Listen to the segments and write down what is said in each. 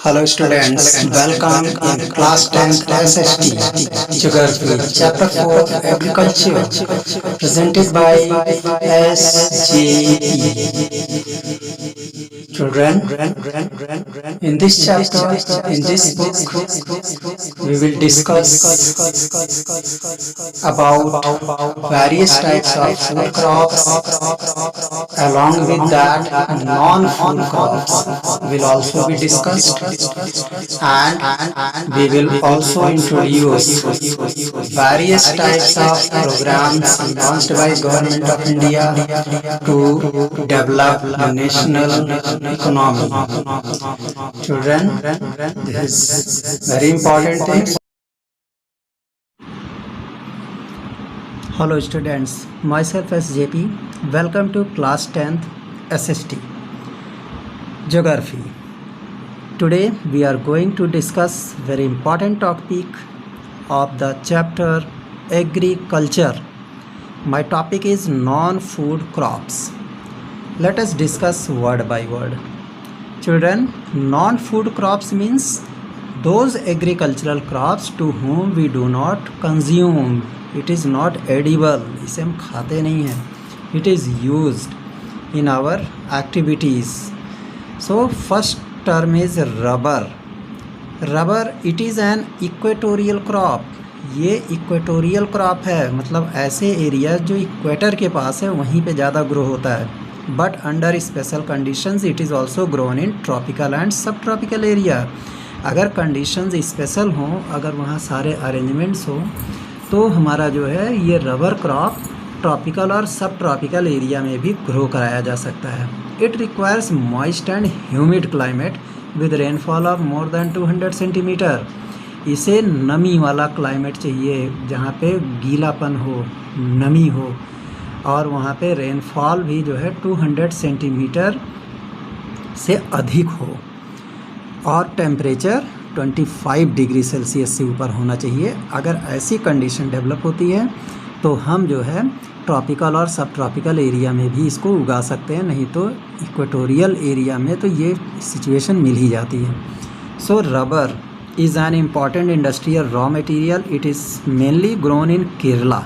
Hello students, welcome in class 10th SST Geography Chapter 4 Agriculture presented by SJE. Children, in this chapter, in this book, we will discuss about various types of food crops. Along with that, non-food crops will also be discussed, and we will also introduce various types of programs launched by Government of India to develop the national economy. Children, this is very important thing. Hello students, myself as JP. Welcome to class 10th SST Geography. Today we are going to discuss very important topic of the chapter Agriculture. My topic is non-food crops. Let us discuss word by word. Children, non-food crops means those agricultural crops to whom we do not consume. It is not edible. इसे हम खाते नहीं हैं. It is used in our activities. So first term is rubber. Rubber, it is an equatorial crop. ये equatorial crop है, मतलब ऐसे area जो इक्वेटर के पास है वहीं पे ज़्यादा ग्रो होता है. But under special conditions it is also grown in tropical and सब ट्रॉपिकल एरिया. अगर कंडीशंस स्पेशल हों, अगर वहाँ सारे अरेंजमेंट्स हों, तो हमारा जो है ये रबर क्रॉप ट्रॉपिकल और सब ट्रॉपिकल एरिया में भी ग्रो कराया जा सकता है. It requires moist and humid climate with rainfall of more than 200 centimetre. इसे नमी वाला क्लाइमेट चाहिए जहाँ पे गीलापन हो, नमी हो, और वहाँ पे रेनफॉल भी जो है 200 सेंटीमीटर से अधिक हो, और टेम्परेचर 25 डिग्री सेल्सियस से ऊपर होना चाहिए. अगर ऐसी कंडीशन डेवलप होती है तो हम जो है ट्रॉपिकल और सब ट्रॉपिकल एरिया में भी इसको उगा सकते हैं, नहीं तो इक्वेटोरियल एरिया में तो ये सिचुएशन मिल ही जाती है. सो rubber is an important industrial raw material. It is mainly grown in Kerala.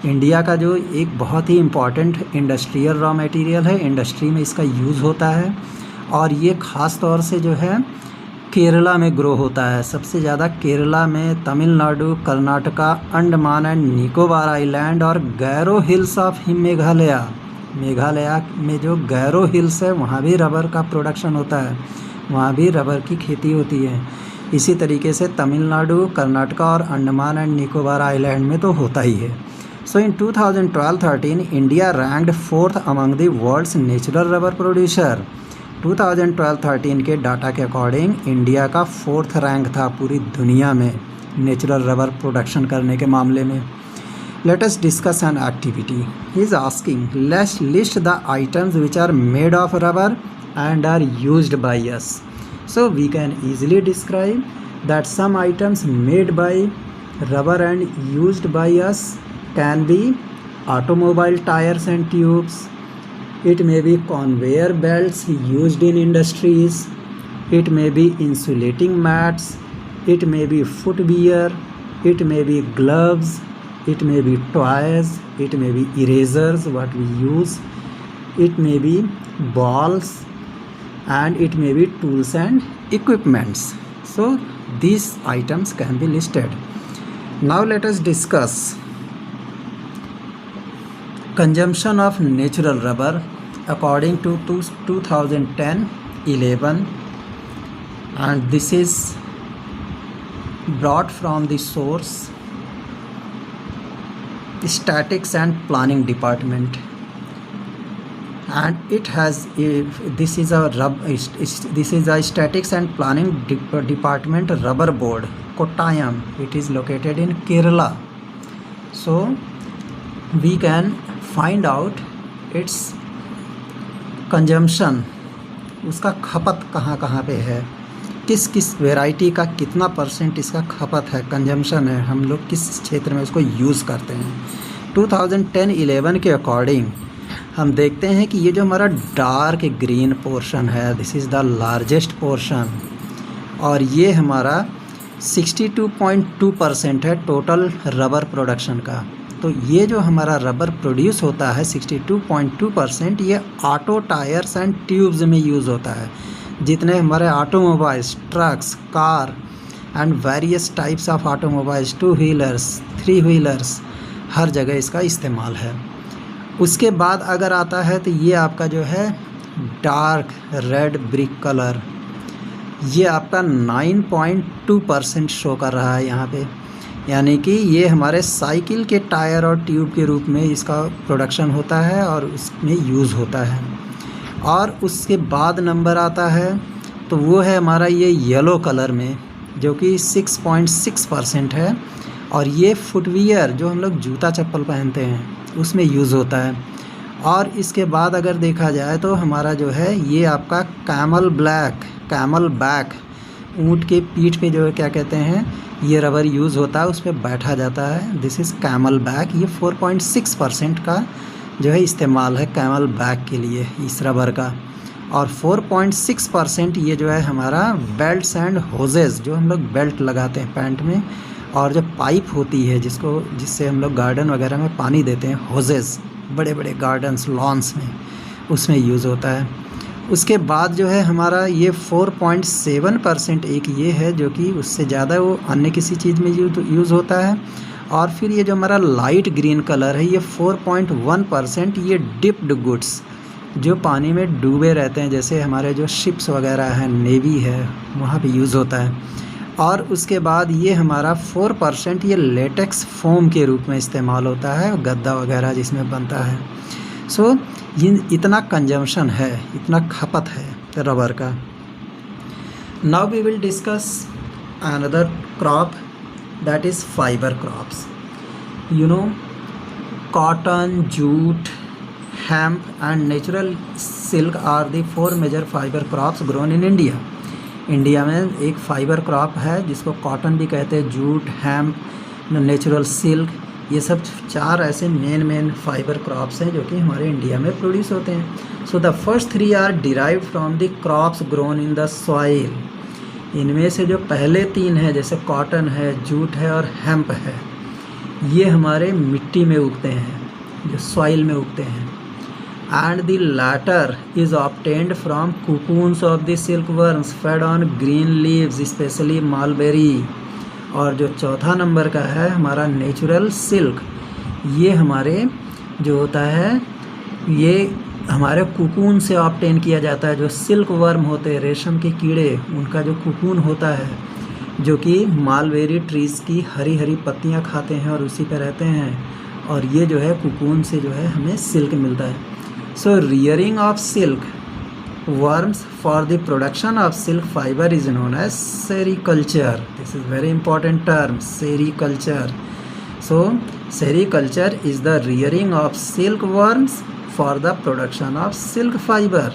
India का जो एक बहुत ही इम्पॉर्टेंट इंडस्ट्रियल रॉ मटेरियल है, इंडस्ट्री में इसका यूज़ होता है, और ये ख़ास तौर से जो है केरला में ग्रो होता है. सबसे ज़्यादा केरला में, तमिलनाडु, कर्नाटका, अंडमान एंड निकोबार आइलैंड और गैरो हिल्स ऑफ मेघालय. मेघालय में जो गैरो हिल्स है वहाँ भी रबर का प्रोडक्शन होता है, वहाँ भी रबर की खेती होती है. इसी तरीके से तमिलनाडु, कर्नाटका और अंडमान एंड निकोबार आइलैंड में तो होता ही है. So in 2012-13 India ranked 4th among the world's natural rubber producer. 2012-13 के डाटा के अकॉर्डिंग इंडिया का 4th रैंक था पूरी दुनिया में नेचुरल रबर प्रोडक्शन करने के मामले में. Let us discuss an activity. He is asking let's list the items which are made of rubber and are used by us. So we can easily describe that some items made by rubber and used by us can be automobile tires and tubes. It may be conveyor belts used in industries. It may be insulating mats. It may be footwear. It may be gloves. It may be toys. It may be erasers what we use. It may be balls, and it may be tools and equipments. So these items can be listed. Now let us discuss consumption of natural rubber according to 2010-11, and this is brought from the source Statistics and Planning Department. And it has this is a Statistics and Planning Department rubber board, Kottayam. It is located in Kerala. So we can find out its consumption, उसका खपत कहाँ कहाँ पे है, किस किस variety का कितना % इसका खपत है, कंजम्पशन है, हम लोग किस क्षेत्र में उसको यूज़ करते हैं. 2010-11 के अकॉर्डिंग हम देखते हैं कि ये जो हमारा डार्क ग्रीन पोर्शन है, this is the largest portion. और ये हमारा 62.2% है टोटल रबर प्रोडक्शन का। तो ये जो हमारा रबर प्रोड्यूस होता है 62.2%, ये ऑटो टायर्स एंड ट्यूब्स में यूज़ होता है। जितने हमारे automobiles, trucks, car and various types of automobiles, 2 wheelers, 3 wheelers, हर जगह इसका इस्तेमाल है। उसके बाद अगर आता है तो ये आपका जो है डार्क रेड ब्रिक कलर, ये आपका 9.2% शो कर रहा है यहाँ पे, यानी कि ये हमारे साइकिल के टायर और ट्यूब के रूप में इसका प्रोडक्शन होता है और उसमें यूज़ होता है। और उसके बाद नंबर आता है तो वो है हमारा ये येलो कलर में, जो कि 6.6% है, और ये फुटवियर जो हम लोग जूता चप्पल पहनते हैं उसमें यूज़ होता है। और इसके बाद अगर देखा जाए तो हमारा जो है ये आपका कैमल बैक, ऊँट के पीठ पे जो है क्या कहते हैं, ये रबर यूज़ होता है, उस पर बैठा जाता है। This is camel back. ये 4.6% का जो है इस्तेमाल है कैमल बैक के लिए इस रबर का। और 4.6% ये जो है हमारा बेल्ट्स एंड होजेस, जो हम लोग बेल्ट लगाते हैं पैंट में, और जो पाइप होती है जिससे हम लोग गार्डन वगैरह में पानी देते हैं, होजेस, बड़े बड़े गार्डन्स, लॉन्स में, उसमें यूज़ होता है। उसके बाद जो है हमारा ये 4.7% एक ये है, जो कि उससे ज़्यादा वो अन्य किसी चीज़ में यूज़ होता है। और फिर ये जो हमारा लाइट ग्रीन कलर है ये 4.1%, ये डिप्ड गुड्स जो पानी में डूबे रहते हैं, जैसे हमारे जो शिप्स वगैरह हैं, नेवी है, वहाँ पे यूज़ होता है। और उसके बाद ये हमारा 4% ये लेटेक्स फोम के रूप में इस्तेमाल होता है, गद्दा वगैरह जिसमें बनता है। सो ये इतना कंजम्पशन है, इतना खपत है रबर का। Now we will discuss another crop, that is fibre crops. You know, cotton, jute, hemp and natural silk are the 4 major fibre crops grown in India. India में एक फाइबर क्रॉप है जिसको cotton भी कहते हैं, jute, hemp, natural silk, ये सब 4 ऐसे मेन फाइबर क्रॉप्स हैं जो कि हमारे इंडिया में प्रोड्यूस होते हैं। So the first 3 are derived from the crops grown in the soil. इनमें से जो पहले 3 हैं, जैसे कॉटन है, जूट है और हेम्प है, ये हमारे मिट्टी में उगते हैं, जो सॉइल में उगते हैं। And the latter is obtained from cocoons of the silk worms fade on green leaves, specially mulberry. और जो चौथा नंबर का है हमारा नेचुरल सिल्क, ये हमारे जो होता है ये हमारे कुकून से ऑब्टेन किया जाता है। जो सिल्क वर्म होते हैं, रेशम के कीड़े, उनका जो कुकून होता है, जो कि मालबेरी ट्रीज़ की हरी हरी पत्तियां खाते हैं और उसी पर रहते हैं, और ये जो है कुकून से जो है हमें सिल्क मिलता है। So rearing of silk worms for the production of silk fiber is known as sericulture. This is very important term, sericulture. So sericulture is the rearing of silkworms for the production of silk fiber.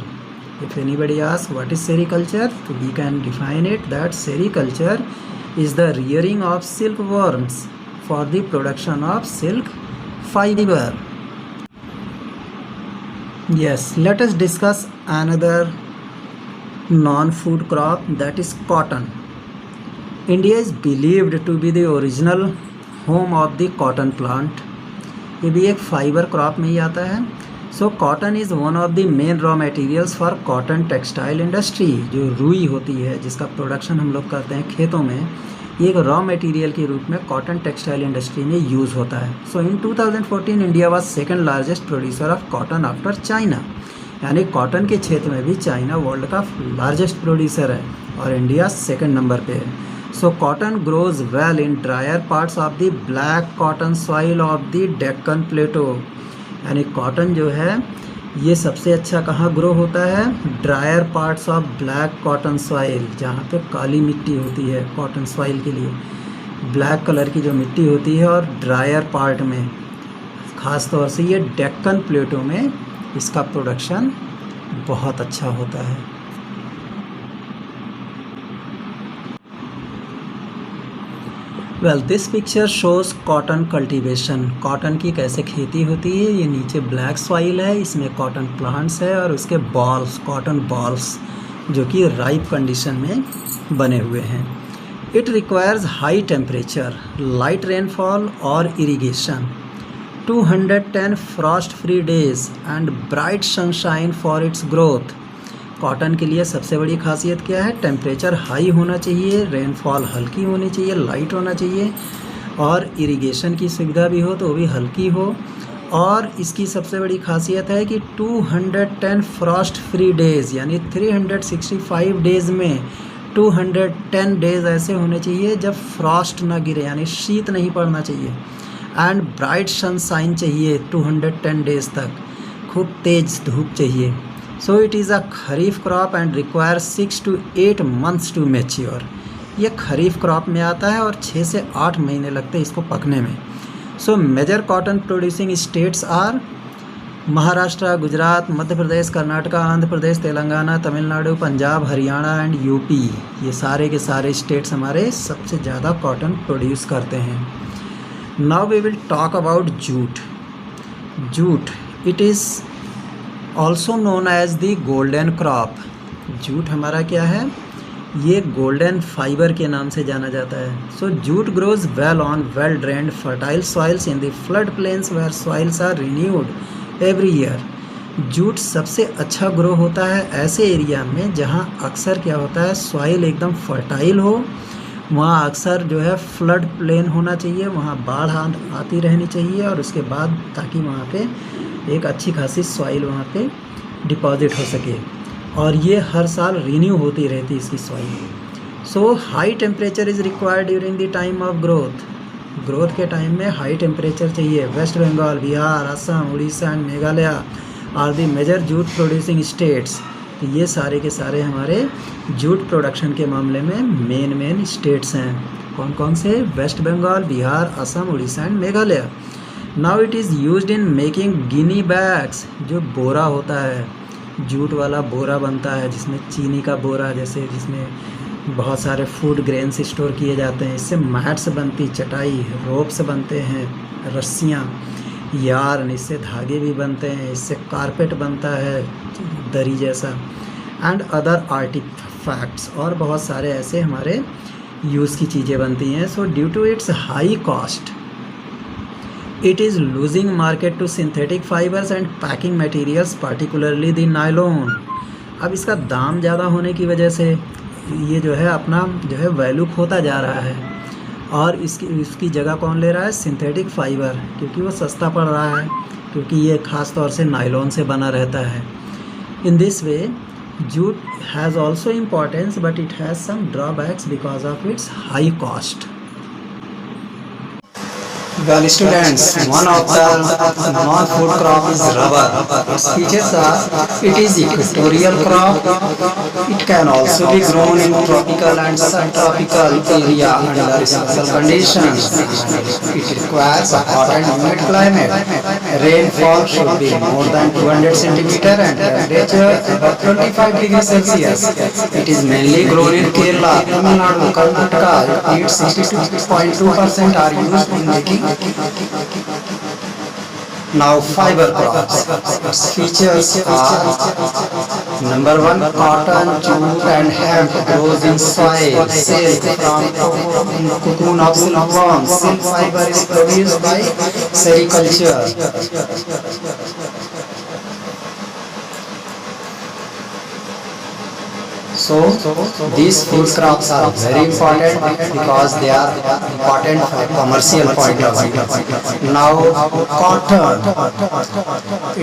If anybody asks what is sericulture, so we can define it that sericulture is the rearing of silkworms for the production of silk fiber. Yes, let us discuss another non-food crop, that is cotton. India is believed to be the original home of the cotton plant. ये भी एक fibre crop में ही आता है। So cotton is one of the main raw materials for cotton textile industry. जो रुई होती है जिसका प्रोडक्शन हम लोग करते हैं खेतों में, ये एक रॉ मटेरियल के रूप में कॉटन टेक्सटाइल इंडस्ट्री में यूज़ होता है। So in 2014 India was second largest producer of cotton after China, यानी कॉटन के क्षेत्र में भी चाइना वर्ल्ड का लार्जेस्ट प्रोड्यूसर है और इंडिया सेकंड नंबर पे है। So cotton grows well in drier parts of the black cotton soil of the Deccan plateau, यानी कॉटन जो है ये सबसे अच्छा कहाँ ग्रो होता है, dryer parts of black cotton soil, जहाँ पे काली मिट्टी होती है कॉटन सॉइल के लिए, ब्लैक कलर की जो मिट्टी होती है, और ड्रायर पार्ट में ख़ास तौर से ये डेक्कन प्लेटो में इसका प्रोडक्शन बहुत अच्छा होता है। Well this picture shows cotton cultivation. Cotton की कैसे खेती होती है। ये नीचे ब्लैक सॉइल है, इसमें कॉटन प्लांट्स है और उसके बॉल्स, कॉटन बॉल्स जो कि राइप कंडीशन में बने हुए हैं। It requires high temperature, light rainfall और irrigation, 210 frost free days and bright sunshine for its growth. Cotton के लिए सबसे बड़ी खासियत क्या है? टेम्परेचर हाई होना चाहिए, रेनफॉल हल्की होनी चाहिए, लाइट होना चाहिए, और इरिगेशन की सुविधा भी हो तो वो भी हल्की हो। और इसकी सबसे बड़ी खासियत है कि 210 फ्रॉस्ट फ्री डेज़, यानी 365 डेज़ में 210 डेज़ ऐसे होने चाहिए जब फ्रॉस्ट ना गिरे, यानी शीत नहीं पड़ना चाहिए। एंड ब्राइट सनशाइन चाहिए 210 डेज़ तक, खूब तेज़ धूप चाहिए। So it is a kharif crop and require 6 to 8 months to mature. ये खरीफ क्रॉप में आता है और 6 से 8 महीने लगते हैं इसको पकने में। So major cotton producing states are Maharashtra, Gujarat, Madhya Pradesh, Karnataka, Andhra Pradesh, Telangana, Tamil Nadu, Punjab, Haryana and UP. ये सारे के सारे स्टेट्स हमारे सबसे ज़्यादा कॉटन प्रोड्यूस करते हैं। Now we will talk about jute. Jute, it is also known as the golden crop. Jute हमारा क्या है? ये गोल्डन फाइबर के नाम से जाना जाता है। So jute grows well on well drained fertile soils in the flood plains where soils are renewed every year. Jute सबसे अच्छा ग्रो होता है ऐसे एरिया में जहाँ अक्सर क्या होता है, सॉइल एकदम फर्टाइल हो, वहाँ अक्सर जो है फ्लड प्लेन होना चाहिए, वहाँ बाढ़ आती रहनी चाहिए, और उसके बाद ताकि वहाँ पे एक अच्छी खासी सॉइल वहाँ पे डिपॉजिट हो सके, और ये हर साल रिन्यू होती रहती इसकी soil. So high temperature is required during the time of growth. Growth के टाइम में हाई टेम्परेचर चाहिए। West Bengal, Bihar, Assam, Orissa and Meghalaya are the major jute producing states. तो ये सारे के सारे हमारे जूट प्रोडक्शन के मामले में मेन स्टेट्स हैं। कौन कौन से? West Bengal, Bihar, Assam, Orissa and Meghalaya. Now it is used in making gunny bags. जो बोरा होता है, जूट वाला बोरा बनता है, जिसमें चीनी का बोरा, जैसे जिसमें बहुत सारे फूड ग्रेन्स स्टोर किए जाते हैं। इससे मैट्स बनती, चटाई, रोप्स बनते हैं, रस्सियाँ, यार्न, इससे धागे भी बनते हैं, इससे कारपेट बनता है दरी जैसा, एंड अदर आर्टिफैक्ट्स, और बहुत सारे ऐसे हमारे यूज़ की चीज़ें बनती हैं। So due to its high cost it is losing market to synthetic fibers and packing materials, particularly the nylon। अब इसका दाम ज़्यादा होने की वजह से ये जो है अपना जो है वैल्यू खोता जा रहा है, और इसकी जगह कौन ले रहा है? सिंथेटिक फाइबर, क्योंकि वो सस्ता पड़ रहा है, क्योंकि ये ख़ास तौर से नायलॉन से बना रहता है। In this way jute has also importance but it has some drawbacks because of its high cost. Well, students, one of the non-food crop is rubber. Its features are, it is equatorial crop. It can also be grown in tropical and subtropical area under special conditions. It requires a hot and humid climate. Rainfall should be more than 200 centimeter and temperature above 25 degrees Celsius. It is mainly grown in Kerala, Tamil Nadu, Karnataka. Its 62.2% are used in making. Now fiber crops. Its features are: number 1, cotton, jute and hemp grows in soil. Silk from cocoon of silkworm. Silk fiber is produced by sericulture. So these food crops are very important because they are important from a commercial point of view. Now cotton.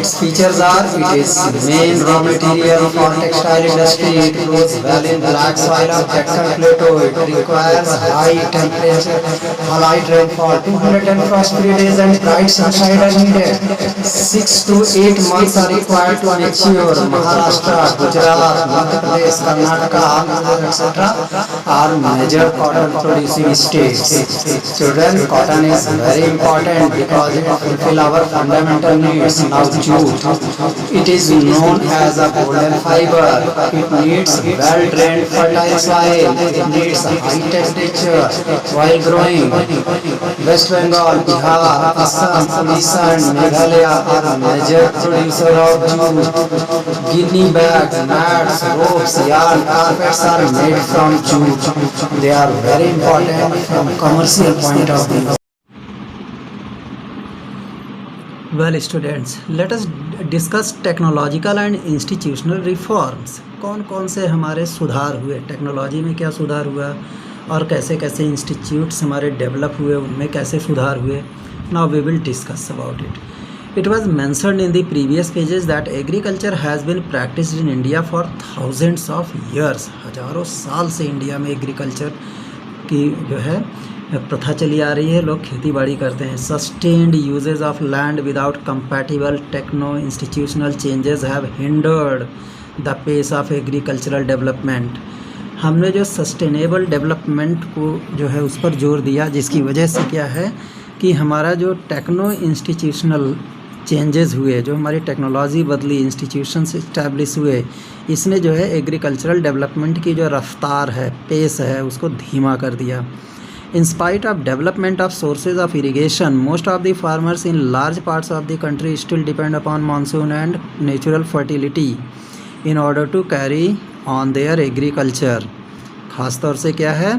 Its features are: it is main raw material for textile industry. It grows well in black soil of Deccan Plateau. It requires high temperature, light rainfall, 210 frost-free days and bright sunshine are needed. 6 to 8 months are required to mature. Maharashtra, Gujarat, Madhya Pradesh, Karnataka Karnataka, Andhra Pradesh, etc. are major cotton producing states. Children, cotton is very important because it fulfill our fundamental needs. Now jute, it is known as a golden fiber. It needs well-drained fertile soil. It needs high temperature while growing. West Bengal, Bihar, Assam, Odisha and Meghalaya are major producer of jute. Guinea bags, mats, ropes, yarn, carpets are made from jute. They are very important from commercial point of view. Well students, let us discuss technological and institutional reforms. कौन कौन से हमारे सुधार हुए, technology में क्या सुधार हुआ और कैसे कैसे इंस्टीट्यूट्स हमारे डेवलप हुए, उनमें कैसे सुधार हुए. Now we will discuss about it. It was mentioned in the previous pages that agriculture has been practiced in India for thousands of years. हजारों साल से इंडिया में एग्रीकल्चर की जो है प्रथा चली आ रही है. लोग खेती बाड़ी करते हैं. Sustained usages of land without compatible techno institutional changes have hindered the pace of agricultural development. हमने जो सस्टेनेबल डेवलपमेंट को जो है उस पर जोर दिया, जिसकी वजह से क्या है कि हमारा जो टेक्नो इंस्टीट्यूशनल चेंजेस हुए, जो हमारी टेक्नोलॉजी बदली, इंस्टीट्यूशंस इस्टेब्लिश हुए, इसने जो है एग्रीकल्चरल डेवलपमेंट की जो रफ्तार है, पेस है, उसको धीमा कर दिया. In spite of development of sources of irrigation, most of the farmers in large parts of the country still depend upon monsoon and natural fertility in order to carry on their agriculture. ख़ास तौर से क्या है,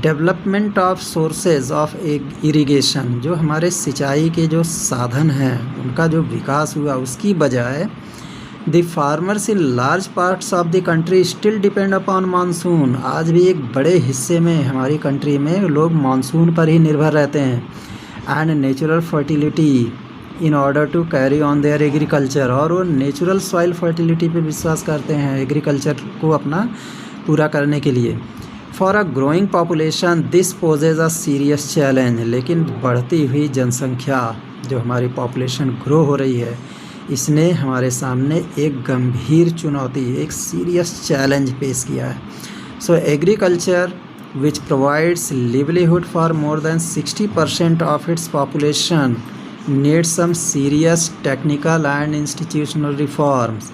development of sources of irrigation, जो हमारे सिंचाई के जो साधन हैं उनका जो विकास हुआ, उसकी बजाय the farmers in large parts of the country still depend upon monsoon. आज भी एक बड़े हिस्से में हमारी कंट्री में लोग मानसून पर ही निर्भर रहते हैं. And natural fertility in order to carry on their agriculture, और वो नेचुरल सॉइल फर्टिलिटी पे विश्वास करते हैं एग्रीकल्चर को अपना पूरा करने के लिए. For a growing population this possess a serious challenge. लेकिन बढ़ती हुई जनसंख्या, जो हमारी पॉपुलेशन ग्रो हो रही है, इसने हमारे सामने एक गंभीर चुनौती, एक सीरियस चैलेंज पेश किया है. So agriculture which provides livelihood for more than 60% of its population needs some serious technical and institutional reforms.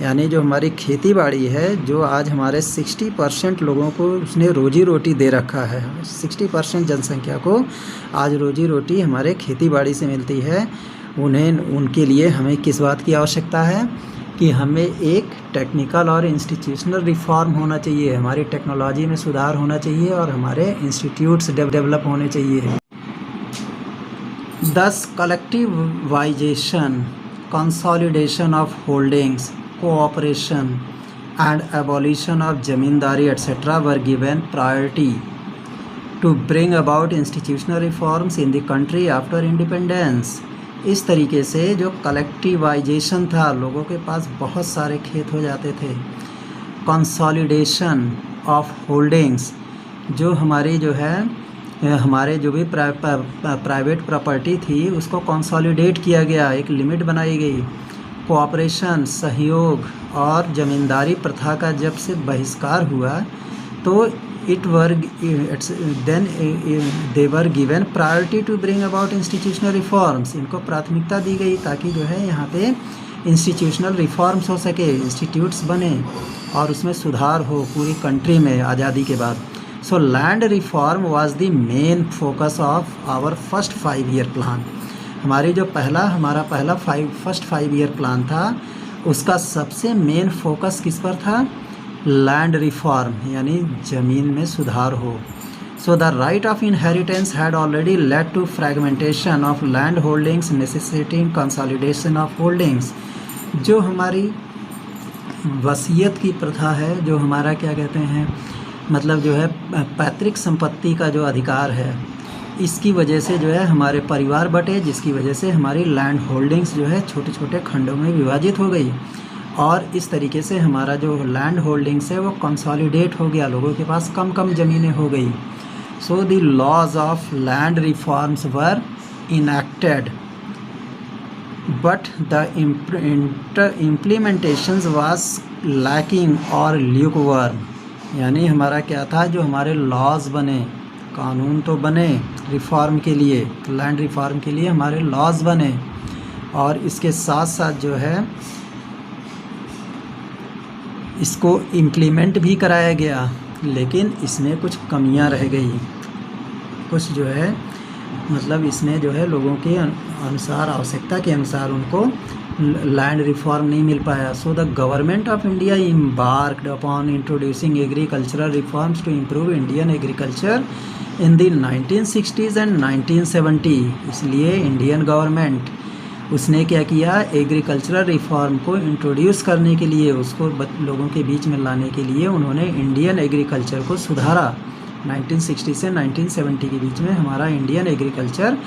यानी जो हमारी खेती बाड़ी है, जो आज हमारे 60% लोगों को उसने रोजी रोटी दे रखा है, 60% जनसंख्या को आज रोजी रोटी हमारे खेती बाड़ी से मिलती है. उनके लिए हमें किस बात की आवश्यकता है कि हमें एक टेक्निकल और इंस्टीट्यूशनल रिफॉर्म होना चाहिए, हमारी टेक्नोलॉजी में सुधार होना चाहिए और हमारे इंस्टीट्यूट्स डेवलप होने चाहिए. Thus collectivisation, consolidation of holdings, cooperation and abolition of zamindari etcetera were given priority to bring about institutional reforms in the country after independence. इस तरीके से जो कलेक्टिवाइजेशन था, लोगों के पास बहुत सारे खेत हो जाते थे. कंसोलिडेशन ऑफ होल्डिंग्स, जो हमारी जो है हमारे जो भी प्राइवेट प्रॉपर्टी थी उसको कंसोलिडेट किया गया, एक लिमिट बनाई गई. कोऑपरेशन, सहयोग, और ज़मींदारी प्रथा का जब से बहिष्कार हुआ तो they were given priority to bring about institutional reforms. इनको प्राथमिकता दी गई ताकि जो है यहाँ पे इंस्टीट्यूशनल रिफॉर्म्स हो सके, इंस्टीट्यूट्स बने और उसमें सुधार हो पूरी कंट्री में आज़ादी के बाद. So land reform was the main focus of our first 5 year plan. हमारी जो हमारा पहला फर्स्ट 5 ईयर प्लान था, उसका सबसे मेन फोकस किस पर था? लैंड रिफॉर्म, यानी ज़मीन में सुधार हो. So the right of inheritance had already led to fragmentation of land holdings necessitating consolidation of holdings. जो हमारी वसीयत की प्रथा है, जो हमारा क्या कहते हैं, मतलब जो है पैतृक संपत्ति का जो अधिकार है, इसकी वजह से जो है हमारे परिवार बटे, जिसकी वजह से हमारी लैंड होल्डिंग्स जो है छोटे छोटे खंडों में विभाजित हो गई और इस तरीके से हमारा जो लैंड होल्डिंग्स है वो कंसोलिडेट हो गया, लोगों के पास कम कम ज़मीनें हो गई. So the laws of land reforms were enacted but the implementations was lacking और ल्यूकवर्म, यानी हमारा क्या था, जो हमारे लॉज बने, कानून तो बने रिफॉर्म के लिए, लैंड रिफॉर्म के लिए हमारे लॉज बने, और इसके साथ साथ जो है इसको इम्प्लीमेंट भी कराया गया, लेकिन इसमें कुछ कमियां रह गई, कुछ जो है मतलब इसमें जो है लोगों के अनुसार, आवश्यकता के अनुसार उनको लैंड रिफॉर्म नहीं मिल पाया. So the government of India embarked upon introducing agricultural reforms to improve Indian agriculture in the 1960s and 1970. इसलिए इंडियन गवर्नमेंट उसने क्या किया, एग्रीकल्चरल रिफॉर्म को इंट्रोड्यूस करने के लिए, उसको लोगों के बीच में लाने के लिए उन्होंने इंडियन एग्रीकल्चर को सुधारा. 1960 से 1970 के बीच में हमारा इंडियन एग्रीकल्चर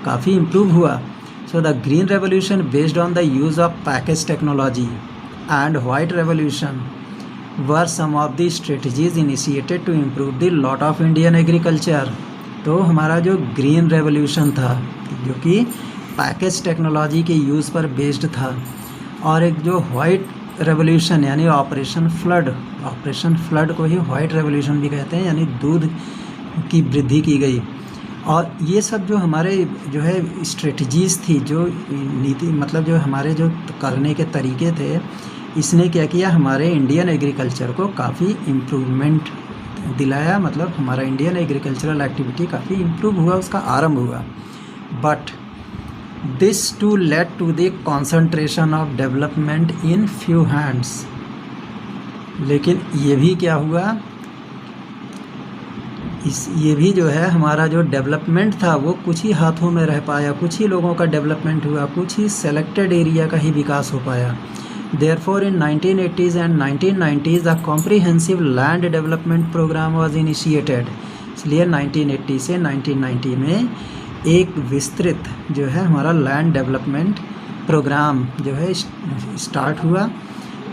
काफ़ी इम्प्रूव हुआ. So the green revolution based on the use of package technology and white revolution were some of the strategies initiated to improve the lot of Indian agriculture. तो हमारा जो ग्रीन रेवोल्यूशन था, जो कि package technology के use पर based था, और एक जो वाइट रेवोल्यूशन यानी ऑपरेशन फ्लड को ही वाइट रेवोल्यूशन भी कहते हैं, यानी दूध की वृद्धि की गई. और ये सब जो हमारे जो है स्ट्रेटजीज़ थी, जो नीति मतलब जो हमारे जो करने के तरीके थे, इसने क्या किया, हमारे इंडियन एग्रीकल्चर को काफ़ी इम्प्रूवमेंट दिलाया. मतलब हमारा इंडियन एग्रीकल्चरल एक्टिविटी काफ़ी इम्प्रूव हुआ, उसका आरंभ हुआ. But this too led to the concentration of development in few hands. लेकिन ये भी क्या हुआ, ये भी जो है हमारा जो डेवलपमेंट था वो कुछ ही हाथों में रह पाया, कुछ ही लोगों का डेवलपमेंट हुआ, कुछ ही सेलेक्टेड एरिया का ही विकास हो पाया. Therefore, in 1980s and 1990s, a comprehensive land development program was initiated. इसलिए 1980 से 1990 में एक विस्तृत जो है हमारा लैंड डेवलपमेंट प्रोग्राम जो है स्टार्ट हुआ,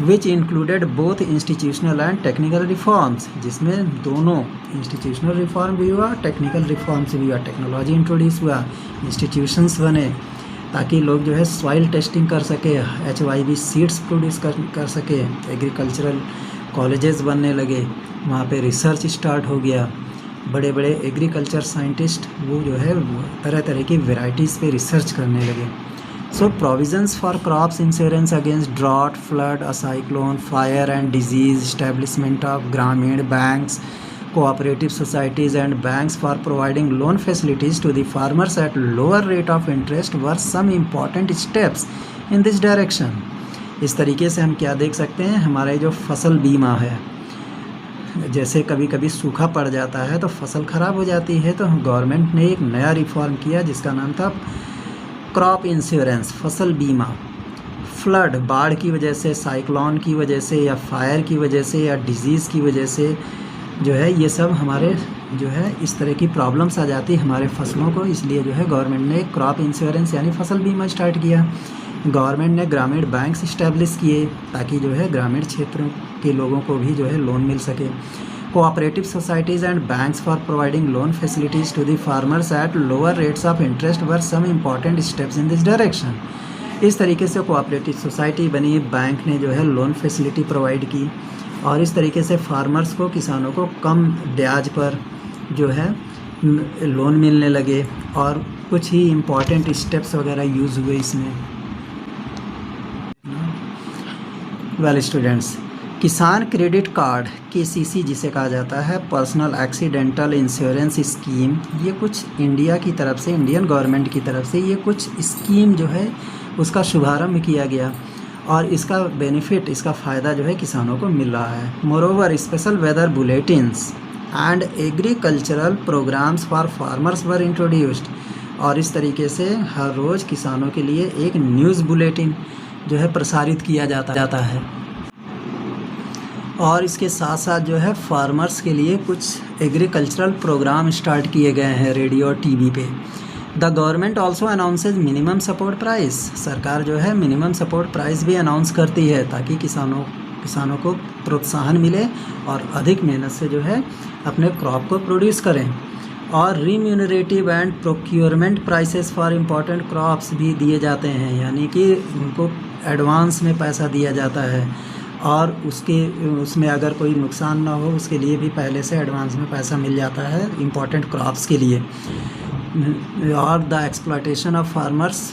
which included both institutional and technical reforms, जिसमें दोनों इंस्टीट्यूशनल रिफॉर्म भी हुआ, टेक्निकल रिफॉर्म्स भी हुआ. टेक्नोलॉजी इंट्रोड्यूस हुआ, इंस्टीट्यूशंस बने ताकि लोग जो है सॉइल टेस्टिंग कर सके, HYV सीड्स प्रोड्यूस कर सके, एग्रीकल्चरल कॉलेजेस बनने लगे, वहाँ पे रिसर्च स्टार्ट हो गया. बड़े बड़े एग्रीकल्चर साइंटिस्ट वो जो है तरह तरह की वेराइटीज़ पे रिसर्च करने लगे. So provisions for crops insurance against drought, flood, a cyclone, fire and disease, establishment of Gramin banks, cooperative societies and banks for providing loan facilities to the farmers at lower rate of interest were some important steps in this direction. इस तरीके से हम क्या देख सकते हैं, हमारे जो फसल बीमा है, जैसे कभी कभी सूखा पड़ जाता है तो फसल ख़राब हो जाती है, तो गवर्नमेंट ने एक नया रिफॉर्म किया जिसका नाम था क्रॉप इंश्योरेंस, फसल बीमा. फ्लड, बाढ़ की वजह से, साइक्लोन की वजह से, या फायर की वजह से, या डिजीज़ की वजह से जो है ये सब हमारे जो है इस तरह की प्रॉब्लम्स आ जाती हमारे फसलों को. इसलिए जो है गवर्नमेंट ने क्रॉप इंश्योरेंस यानी फसल बीमा स्टार्ट किया. गवर्नमेंट ने ग्रामीण बैंक्स इस्टेब्लिश किए ताकि जो है ग्रामीण क्षेत्रों के लोगों को भी जो है लोन मिल सके. Cooperative societies and banks for providing loan facilities to the farmers at lower rates of interest were some important steps in this direction. इस तरीके से कोऑपरेटिव सोसाइटी बनी, बैंक ने जो है लोन फैसिलिटी प्रोवाइड की, और इस तरीके से फार्मर्स को, किसानों को कम ब्याज पर जो है लोन मिलने लगे, और कुछ ही इम्पॉर्टेंट स्टेप्स वगैरह यूज़ हुए इसमें. वेल स्टूडेंट्स, किसान क्रेडिट कार्ड KCC जिसे कहा जाता है, पर्सनल एक्सीडेंटल इंश्योरेंस स्कीम, ये कुछ इंडिया की तरफ से, इंडियन गवर्नमेंट की तरफ से ये कुछ स्कीम जो है उसका शुभारंभ किया गया, और इसका बेनिफिट, इसका फ़ायदा जो है किसानों को मिल रहा है. Moreover special weather bulletins and agricultural programmes for farmers were introduced. और इस तरीके से हर रोज़ किसानों के लिए एक न्यूज़ बुलेटिन जो है प्रसारित किया जाता है. और इसके साथ साथ जो है फार्मर्स के लिए कुछ एग्रीकल्चरल प्रोग्राम स्टार्ट किए गए हैं रेडियो और TV पे. The government also announces minimum support price. सरकार जो है मिनिमम सपोर्ट प्राइस भी अनाउंस करती है ताकि किसानों को प्रोत्साहन मिले और अधिक मेहनत से जो है अपने क्रॉप को प्रोड्यूस करें. और remunerative and procurement prices for important crops भी दिए जाते हैं, यानी कि उनको एडवांस में पैसा दिया जाता है. और उसमें अगर कोई नुकसान ना हो उसके लिए भी पहले से एडवांस में पैसा मिल जाता है इम्पोर्टेंट क्रॉप्स के लिए। और द एक्सप्लॉयटेशन ऑफ फार्मर्स,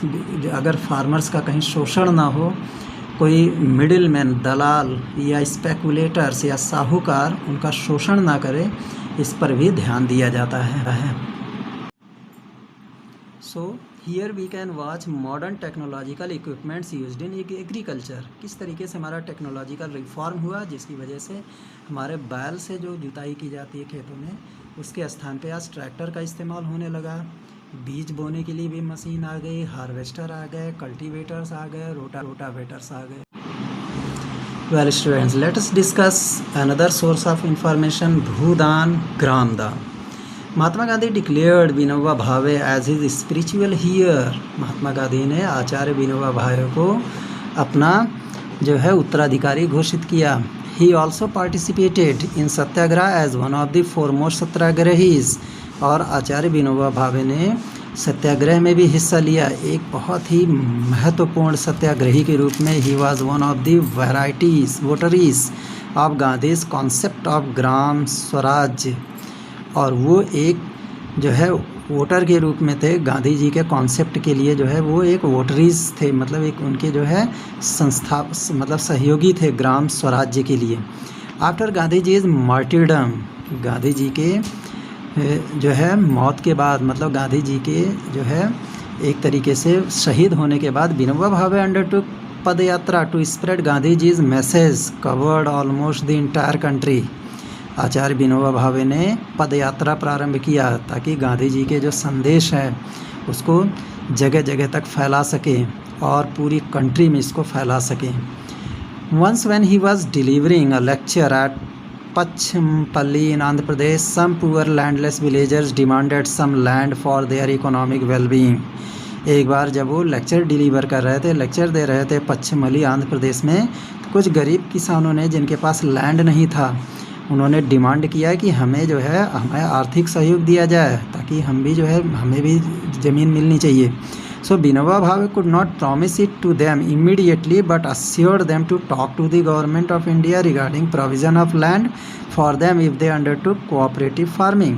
अगर फार्मर्स का कहीं शोषण ना हो, कोई मिडिल मैन, दलाल या स्पेकुलेटर्स या साहूकार उनका शोषण ना करे, इस पर भी ध्यान दिया जाता है। So here we can watch modern technological equipments used in agriculture. किस तरीके से हमारा टेक्नोलॉजिकल रिफॉर्म हुआ, जिसकी वजह से हमारे बैल से जो जुताई की जाती है खेतों में, उसके स्थान पे आज ट्रैक्टर का इस्तेमाल होने लगा। बीज बोने के लिए भी मशीन आ गई, हार्वेस्टर आ गए, कल्टीवेटर्स आ गए, रोटावेटर्स आ गए। Well students, late us discuss another source of information, Bhoodan, Gramdan. Mahatma Gandhi declared Vinoba Bhave as his spiritual hear. Mahatma Gandhi ने आचार्य विनोबा भावे को अपना जो है उत्तराधिकारी घोषित किया। He also participated in satyagraha as one of the foremost satyagrahis. और आचार्य विनोबा भावे ने सत्याग्रह में भी हिस्सा लिया, एक बहुत ही महत्वपूर्ण सत्याग्रही के रूप में। He was one of the votaries of Gandhi's concept of Gram Swarajya. और वो एक जो है वोटर के रूप में थे गांधी जी के कॉन्सेप्ट के लिए, जो है वो एक वोटरीज थे, मतलब एक उनके जो है संस्था, मतलब सहयोगी थे ग्राम स्वराज्य के लिए। After Gandhi ji is martyrdom, Gandhi ji के जो है मौत के बाद, मतलब गांधी जी के जो है एक तरीके से शहीद होने के बाद, Vinoba Bhave undertook pad yatra to spread Gandhi ji's message covered almost the entire country. Acharya Vinoba Bhave ने पद यात्रा प्रारंभ किया ताकि गांधी जी के जो संदेश है उसको जगह जगह तक फैला सके और पूरी कंट्री में इसको फैला सके। Once when he was delivering a lecture at Pochampalli in Andhra Pradesh, some poor landless villagers demanded some land for their economic wellbeing. एक बार जब वो लेक्चर डिलीवर कर रहे थे, लेक्चर दे रहे थे पचमपल्ली आंध्र प्रदेश में, तो कुछ गरीब किसानों ने जिनके पास लैंड नहीं था, उन्होंने डिमांड किया कि हमें जो है हमें आर्थिक सहयोग दिया जाए ताकि हम भी जो है हमें भी ज़मीन मिलनी चाहिए। So Vinoba Bhave could not promise it to them immediately but assured them to talk to the government of India regarding provision of land for them if they undertook cooperative farming.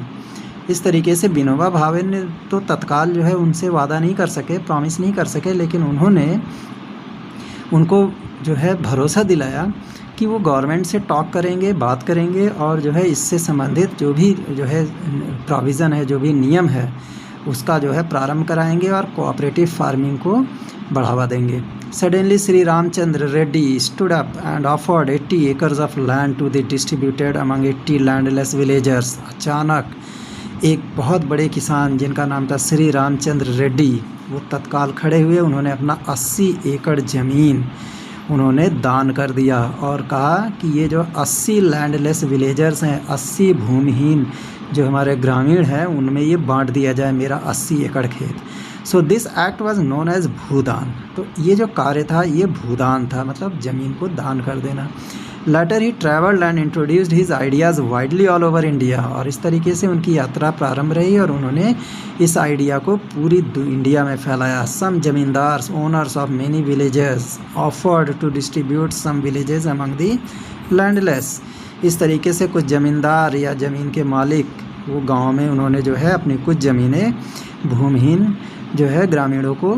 इस तरीके से विनोबा भावे ने तो तत्काल जो है उनसे वादा नहीं कर सके, प्रॉमिस नहीं कर सके, लेकिन उन्होंने उनको जो है भरोसा दिलाया कि वो गवर्नमेंट से टॉक करेंगे, बात करेंगे और जो है इससे संबंधित जो भी जो है प्रोविज़न है, जो भी नियम है, उसका जो है प्रारंभ कराएंगे और कोऑपरेटिव फार्मिंग को बढ़ावा देंगे। Suddenly Shri Ramchandra Reddy stood up and offered 80 acres of land to the distributed among 80 landless villagers. अचानक एक बहुत बड़े किसान जिनका नाम था श्री रामचंद्र रेड्डी, वो तत्काल खड़े हुए। उन्होंने अपना 80 एकड़ ज़मीन उन्होंने दान कर दिया और कहा कि ये जो 80 लैंडलेस विलेजर्स हैं, 80 भूमिहीन जो हमारे ग्रामीण हैं, उनमें ये बांट दिया जाए मेरा 80 एकड़ खेत। So this act was known as Bhoodan. तो ये जो कार्य था ये भूदान था, मतलब ज़मीन को दान कर देना। Later he travelled and introduced his ideas widely all over India. और इस तरीके से उनकी यात्रा प्रारंभ रही और उन्होंने इस आइडिया को पूरी इंडिया में फैलाया। Some zamindars owners of many villages offered to distribute some villages among the landless. इस तरीके से कुछ ज़मींदार या ज़मीन के मालिक वो गांव में उन्होंने जो है अपनी कुछ ज़मीनें भूमिहीन जो है ग्रामीणों को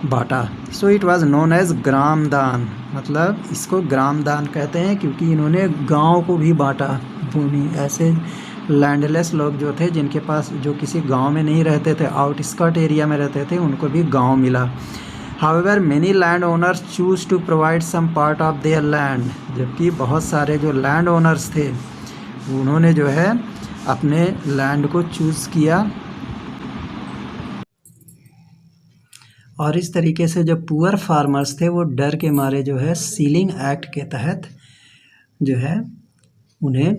बांटा। So it was known as Gramdan, मतलब इसको ग्रामदान कहते हैं क्योंकि इन्होंने गांव को भी बांटा। भूमि ऐसे लैंडलेस लोग जो थे जिनके पास जो किसी गांव में नहीं रहते थे, आउटस्कर्ट एरिया में रहते थे, उनको भी गांव मिला। However many land owners chose to provide some part of their land. जबकि बहुत सारे जो लैंड ओनर्स थे उन्होंने जो है अपने लैंड को चूज़ किया और इस तरीके से जो पुअर फार्मर्स थे वो डर के मारे जो है सीलिंग एक्ट के तहत जो है उन्हें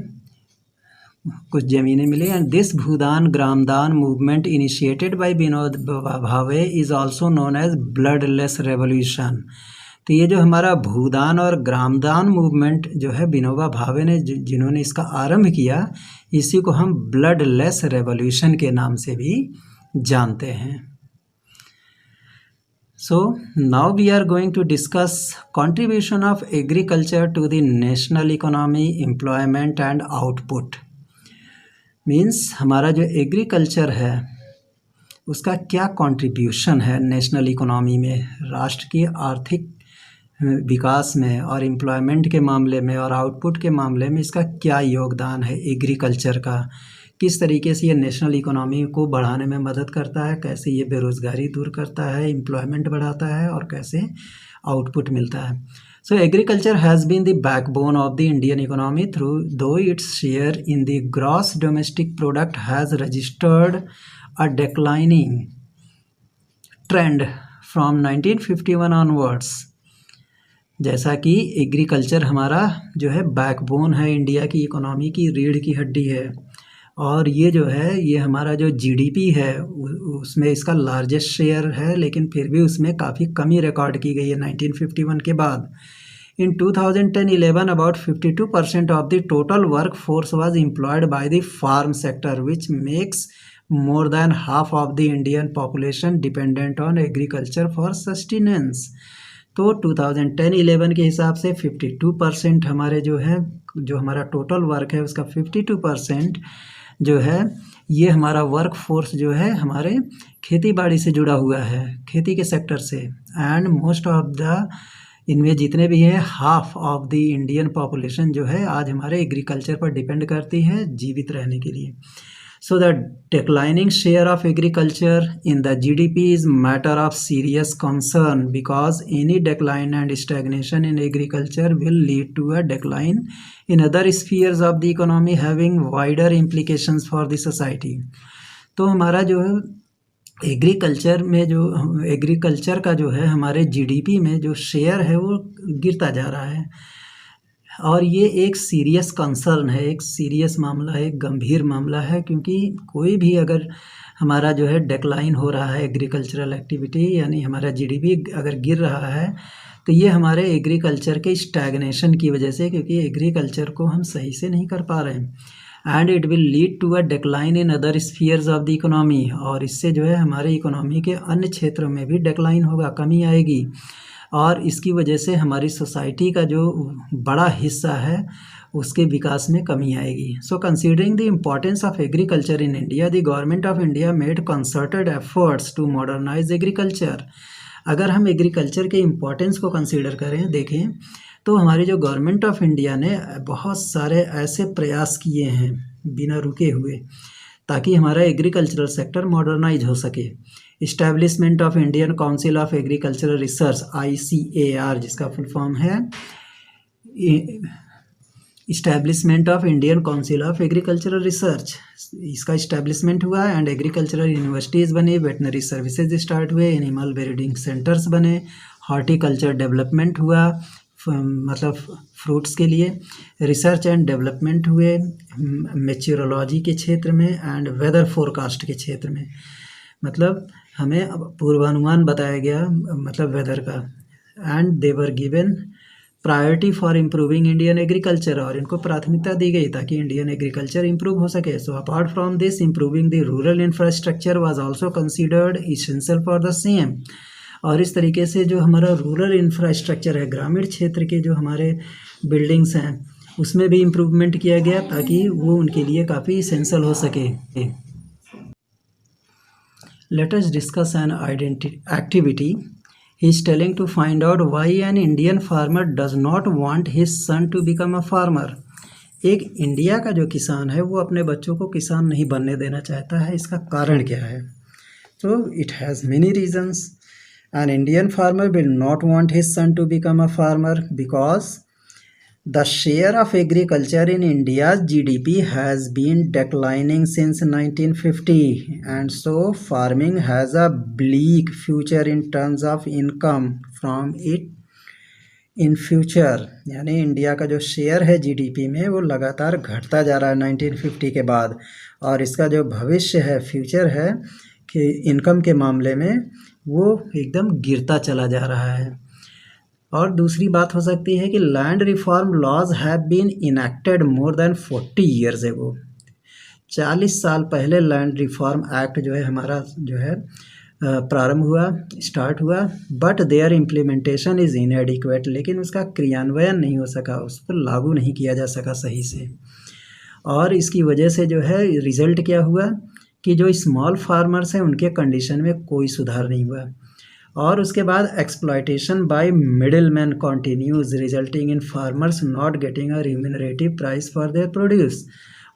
कुछ ज़मीनें मिली। And this Bhoodan Gramdan movement initiated by Vinoba Bhave is also known as bloodless revolution. तो ये जो हमारा भूदान और ग्रामदान मूवमेंट जो है विनोबा भावे ने जिन्होंने इसका आरंभ किया, इसी को हम ब्लडलेस रेवोल्यूशन के नाम से भी जानते हैं। So now we are going to discuss contribution of agriculture to the national economy, employment and output. Means हमारा जो एग्रीकल्चर है उसका क्या कंट्रीब्यूशन है नेशनल इकोनॉमी में, राष्ट्र की आर्थिक विकास में और एम्प्लॉयमेंट के मामले में और आउटपुट के मामले में इसका क्या योगदान है एग्रीकल्चर का, किस तरीके से ये नेशनल इकोनॉमी को बढ़ाने में मदद करता है, कैसे ये बेरोज़गारी दूर करता है, एम्प्लॉयमेंट बढ़ाता है और कैसे आउटपुट मिलता है. So agriculture has been the backbone of the Indian economy though its share in the gross domestic product has registered a declining trend from 1951 onwards. जैसा कि एग्रीकल्चर हमारा जो है बैकबोन है, इंडिया की इकोनॉमी की रीढ़ की हड्डी है और ये जो है ये हमारा जो जीडीपी है उसमें इसका लार्जेस्ट शेयर है, लेकिन फिर भी उसमें काफ़ी कमी रिकॉर्ड की गई है 1951 के बाद. In 2010-11, about 52% of the total workforce was employed by the farm sector, which makes more than half of the Indian population dependent on agriculture for sustenance. तो 2010-11 के हिसाब से 52% हमारे जो है, जो हमारा टोटल वर्क है उसका 52% जो है ये हमारा वर्क फोर्स जो है हमारे खेती बाड़ी से जुड़ा हुआ है, खेती के सेक्टर से. एंड मोस्ट ऑफ द इनमें जितने भी हैं half of the Indian population जो है आज हमारे एग्रीकल्चर पर डिपेंड करती है जीवित रहने के लिए. So the declining share of agriculture in the GDP is matter of serious concern because any decline and stagnation in agriculture will lead to a decline in other spheres of the economy having wider implications for the society. तो हमारा जो है agriculture में जो agriculture का जो है हमारे जीडीपी में जो शेयर है वो गिरता जा रहा है और ये एक सीरियस कंसर्न है, एक सीरियस मामला है, एक गंभीर मामला है, क्योंकि कोई भी अगर हमारा जो है डिक्लाइन हो रहा है एग्रीकल्चरल एक्टिविटी यानी हमारा जीडीपी अगर गिर रहा है तो ये हमारे एग्रीकल्चर के स्टैग्नेशन की वजह से, क्योंकि एग्रीकल्चर को हम सही से नहीं कर पा रहे हैं. And it will lead to a decline in other spheres of the economy और इससे जो है हमारे इकोनॉमी के अन्य क्षेत्रों में भी डिक्लाइन होगा, कमी आएगी और इसकी वजह से हमारी सोसाइटी का जो बड़ा हिस्सा है उसके विकास में कमी आएगी. So considering the importance of agriculture in India, the government of India made concerted efforts to modernise agriculture. अगर हम एग्रीकल्चर के इम्पोर्टेंस को कंसीडर करें, देखें तो हमारी जो गवर्नमेंट ऑफ इंडिया ने बहुत सारे ऐसे प्रयास किए हैं बिना रुके हुए ताकि हमारा एग्रीकल्चरल सेक्टर मॉडर्नाइज हो सके. Establishment of Indian council of agricultural research ICAR, जिसका फुल फॉर्म है establishment of Indian council of agricultural research, इसका इस्टेब्लिशमेंट हुआ एंड एग्रीकल्चरल यूनिवर्सिटीज़ बने, वेटनरी सर्विसेज स्टार्ट हुए, एनिमल ब्रीडिंग सेंटर्स बने, हॉर्टिकल्चर डेवलपमेंट हुआ मतलब फ्रूट्स के लिए, रिसर्च एंड डेवलपमेंट हुए मेट्रोलॉजी के क्षेत्र में एंड वेदर फोरकास्ट के क्षेत्र में. मतलब हमें पूर्वानुमान बताया गया मतलब वेदर का. And they were given priority for improving Indian agriculture और इनको प्राथमिकता दी गई ताकि इंडियन एग्रीकल्चर इम्प्रूव हो सके. So apart from this improving the rural infrastructure was also considered essential for the same. और इस तरीके से जो हमारा रूरल इंफ्रास्ट्रक्चर है, ग्रामीण क्षेत्र के जो हमारे बिल्डिंग्स हैं उसमें भी इम्प्रूवमेंट किया गया ताकि वो उनके लिए काफ़ी इसेंशियल हो सके. Let us discuss an activity. He is telling to find out why an Indian farmer does not want his son to become a farmer. एक इंडिया का जो किसान है वो अपने बच्चों को किसान नहीं बनने देना चाहता है. इसका कारण क्या है? तो it has many reasons. An Indian farmer will not want his son to become a farmer because the share of agriculture in India's GDP has been declining since 1950 and so farming has a bleak future in terms of income from it in future. यानी India का जो share है GDP में वो लगातार घटता जा रहा है 1950 के बाद और इसका जो भविष्य है, फ्यूचर है कि इनकम के मामले में वो एकदम गिरता चला जा रहा है. और दूसरी बात हो सकती है कि land reform laws have been enacted more than 40 years ago. 40 साल पहले लैंड रिफॉर्म एक्ट जो है हमारा जो है प्रारंभ हुआ, स्टार्ट हुआ, but their implementation is inadequate, लेकिन उसका क्रियान्वयन नहीं हो सका, उस पर लागू नहीं किया जा सका सही से। और इसकी वजह से जो है रिज़ल्ट क्या हुआ कि जो स्मॉल फार्मर्स हैं उनके कंडीशन में कोई सुधार नहीं हुआ। और उसके बाद exploitation bye middle man continues resulting in farmers not getting a remunerative price for their produce.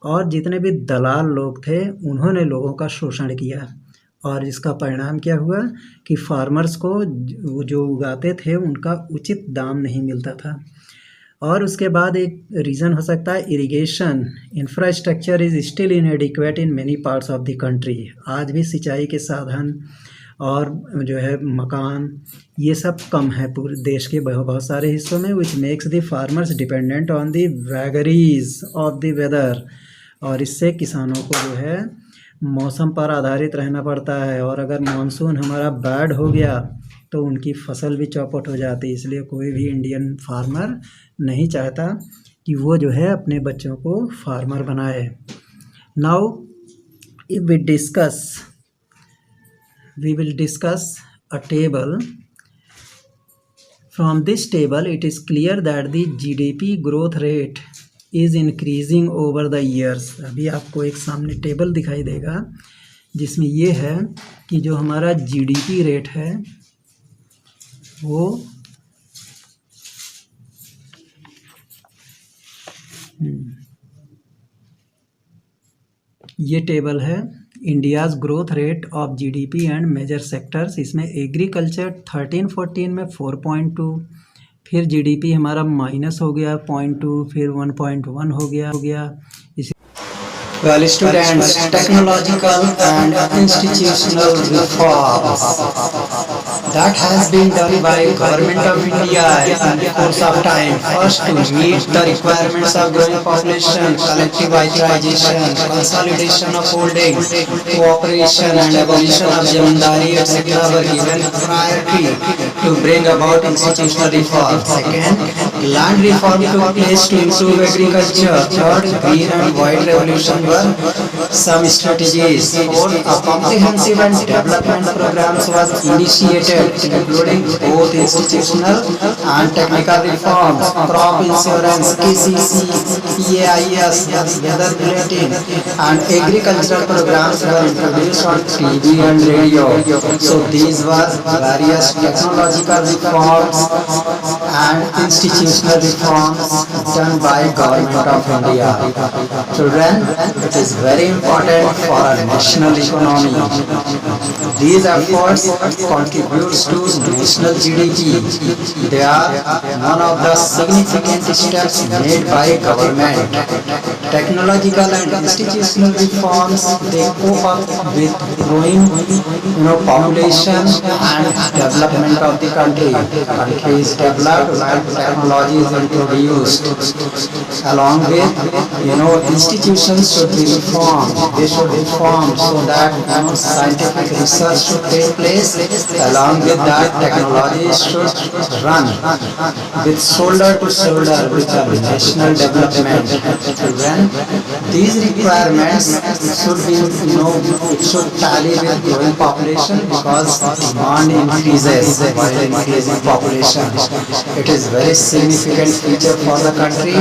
और जितने भी दलाल लोग थे उन्होंने लोगों का शोषण किया, और इसका परिणाम क्या हुआ कि फार्मर्स को जो उगाते थे उनका उचित दाम नहीं मिलता था। और उसके बाद एक रीज़न हो सकता है irrigation infrastructure is still इनएडिक्वेट in many parts of the country. आज भी सिंचाई के साधन और जो है मकान ये सब कम है पूरे देश के बहुत सारे हिस्सों में, which makes the farmers dependent on the vagaries of the weather. और इससे किसानों को जो है मौसम पर आधारित रहना पड़ता है, और अगर मानसून हमारा बैड हो गया तो उनकी फसल भी चौपट हो जाती है। इसलिए कोई भी इंडियन फार्मर नहीं चाहता कि वो जो है अपने बच्चों को फार्मर बनाए। Now if we will discuss a table. From this table it is clear that the GDP growth rate is increasing over the years. अभी आपको एक सामने टेबल दिखाई देगा जिसमें ये है कि जो हमारा GDP रेट है वो ये टेबल है India's growth rate of GDP and major sectors. इसमें एग्रीकल्चर 13-14 में 4.2, फिर जीडीपी हमारा माइनस हो गया 0.2, फिर 1.1 हो गया। Well, students, technological and institutional reforms that has been done by Government of India in the course of time. First, to meet the requirements of growing population, collective authorization, consolidation of holdings, cooperation and abolition of zamindari, etc. were given priority to bring about institutional reform. Second, land reform took place to improve agriculture. Third, green and white revolution were some strategies. Fourth, a comprehensive and development programs was initiated, including both institutional and technical reforms, crop insurance, KCC, PAIS, weather bulletin, and agricultural programs were introduced on TV and radio. So these were various technological reforms and institutional reforms done by Government of India. Children, it is very important for our national economy. These efforts contributes to national GDP. They are one of the significant steps made by government. Technological and institutional reforms, they cope up with growing population and development of the country. Country is developed when technology is introduced. Along with institutions should be reformed. They should reform so that scientific research should take place. Along with that, technology should run with shoulder to shoulder with the national development. When these requirements should be, it should tally with growing population, because demand increases while increasing population. It is very significant feature for the country,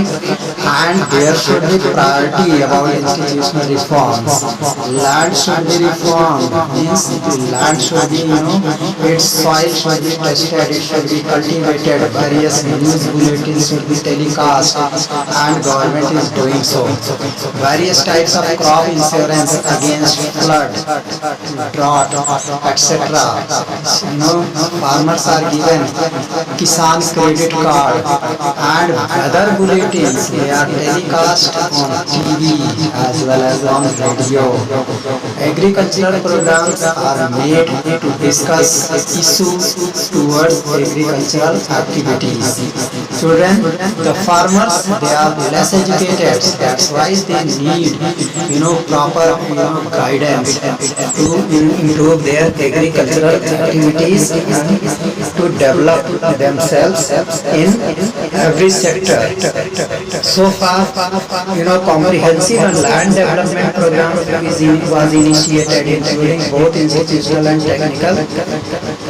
and there should be priority about institutional reforms. Land should be reformed, means land should be, its soil should be tested, it should be cultivated, various news bulletins should be telecast, and government is doing so. Various types of crop insurance against flood, drought, etc. Farmers are given Kisan credit card, and weather bulletins, they are telecast on TV as well as on radio. Agricultural programs are made to discuss issues towards agricultural activities. Children, the farmers, they are less educated. That's why they need, proper, guidance to improve their agricultural activities and to develop themselves in every sector. So far, comprehensive and land development program was initiated, including both institutional and technical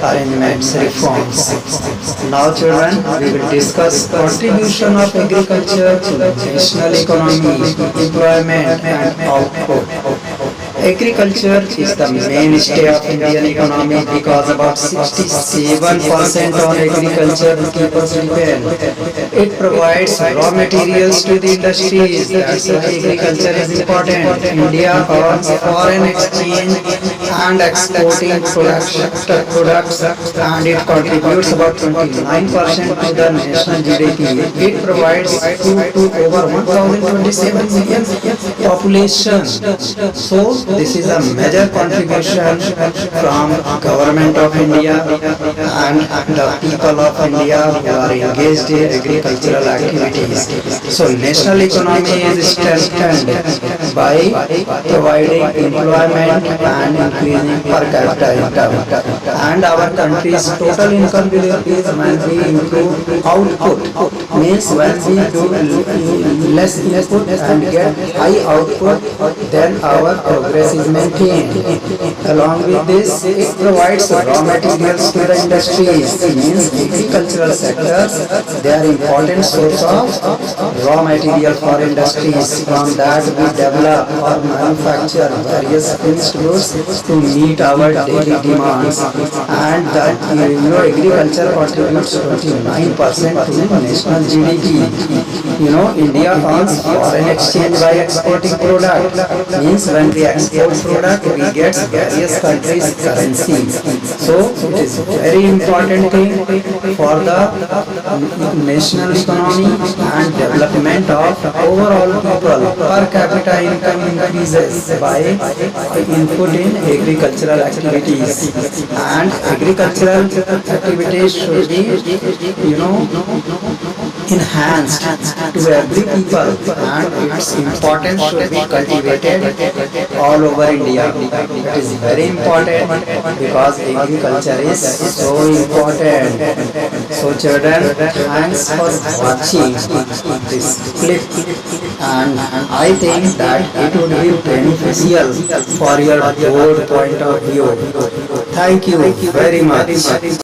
arrangements reforms. Now, children, we will discuss contribution of agriculture to national economy, employment, and output. Agriculture is the mainstay of Indian economy because about 67% on agriculture keepers depend. It provides raw materials to the industries. That's why agriculture is important. India earns foreign exchange and exporting products, and it contributes about 29% to the national GDP. It provides food to over 1,027 million population. So this is a major contribution from government of India and the people of India who are engaged in agricultural activities. So national economy is strengthened by providing employment and increasing per capita income. And our country's total income will increase when we improve output. Means when we do less input and get high output, then our progress is maintained. Along with this, it provides raw materials to the industries. Means agricultural sectors, they are important source of raw material for industries. From that we develop or manufacture various finished goods to meet our daily demands. And that agriculture contributes 29% to national GDP. India earns foreign exchange by exporting product. Means when we export product, we get various countries' currency. So it is very important thing for the national economy and development of overall people. Per capita income increases by input in agricultural activities, and agricultural activities should be enhanced to every people, and its importance should be cultivated all over India. It is very important because agriculture is so important. So children, thanks for watching this clip, and I think that it would be beneficial for your board point of view. Thank you very much.